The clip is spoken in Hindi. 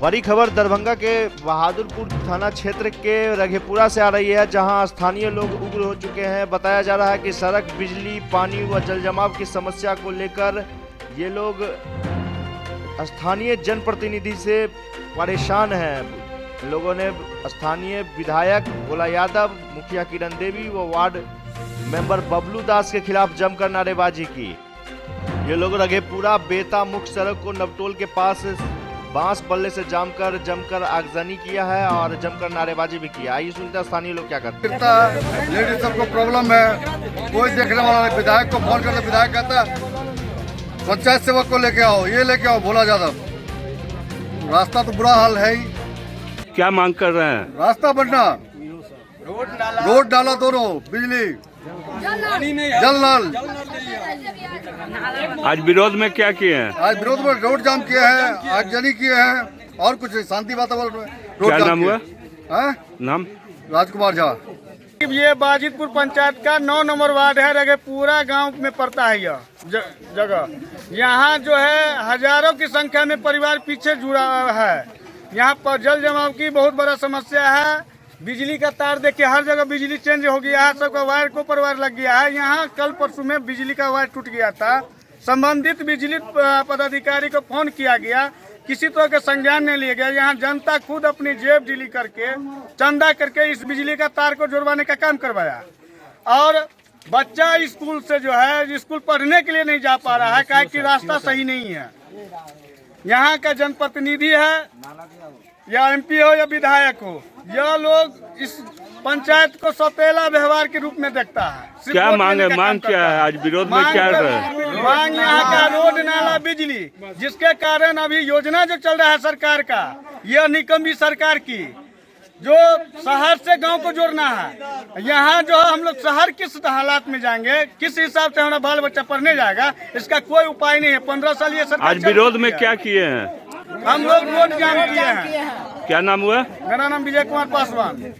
बड़ी खबर दरभंगा के बहादुरपुर थाना क्षेत्र के रघेपुरा से आ रही है, जहां स्थानीय लोग उग्र हो चुके हैं। बताया जा रहा है कि सड़क, बिजली, पानी व जल जमाव की समस्या को लेकर ये लोग स्थानीय जनप्रतिनिधि से परेशान हैं। लोगों ने स्थानीय विधायक भोला यादव, मुखिया किरण देवी व वार्ड मेंबर बबलू दास के खिलाफ जमकर नारेबाजी की। ये लोग रघेपुरा बेता मुख्य सड़क को नवटोल के पास बांस बल्ले से जमकर आगजनी किया है और जमकर नारेबाजी भी किया। आइए सुनते हैं स्थानीय लोग क्या करते हैं। लेडीज सबको प्रॉब्लम है, कोई देखने वाला नहीं। विधायक को फोन करते, विधायक कहता है पंचायत सेवक को लेके आओ, ये लेके आओ भोला यादव। रास्ता तो बुरा हाल है ही। क्या मांग कर रहे हैं? रास्ता बनना, रोड डाला, दोनों बिजली, जल नल। आज विरोध में क्या किए हैं? आज विरोध में रोड जाम किए हैं, आगजनी किए हैं और कुछ शांति वातावरण में रोड क्या जाम नाम हुआ? है? नाम राजकुमार झा। ये बाजितपुर पंचायत का 9 नंबर वार्ड है। रघेपुरा गांव में पड़ता है यह जगह। यहाँ जो है हजारों की संख्या में परिवार पीछे जुड़ा है। यहाँ पर जल जमाव की बहुत बड़ा समस्या है। बिजली का तार देखिए, हर जगह बिजली चेंज हो गया है, सबका वायर को परिवार लग गया है। यहाँ कल परसों में बिजली का वायर टूट गया था। संबंधित बिजली पदाधिकारी को फोन किया गया, किसी तरह के संज्ञान नहीं लिया गया। यहाँ जनता खुद अपनी जेब ढीली करके चंदा करके इस बिजली का तार को जुड़वाने का काम करवाया। और बच्चा स्कूल से जो है स्कूल पढ़ने के लिए नहीं जा पा रहा है, काहे कि रास्ता सही नहीं है। यहाँ का जनप्रतिनिधि है या एमपी हो या विधायक हो, यह लोग इस पंचायत को सौतेला व्यवहार के रूप में देखता है। क्या मांग है? मांग क्या है? आज विरोध में क्या कर रहे हैं? मांग यहाँ का रोड, नाला, बिजली, जिसके कारण अभी योजना जो चल रहा है सरकार का, यह निकम्मी सरकार की, जो शहर से गांव को जोड़ना है। यहाँ जो हम लोग शहर किस हालात में जाएंगे, किस हिसाब से हमारा बाल बच्चा पढ़ने जाएगा, इसका कोई उपाय नहीं है। 15 साल ये सरकार। आज विरोध में क्या किए हैं? हम लोग रोड जाम किए हैं। क्या नाम हुआ? मेरा नाम विजय कुमार पासवान।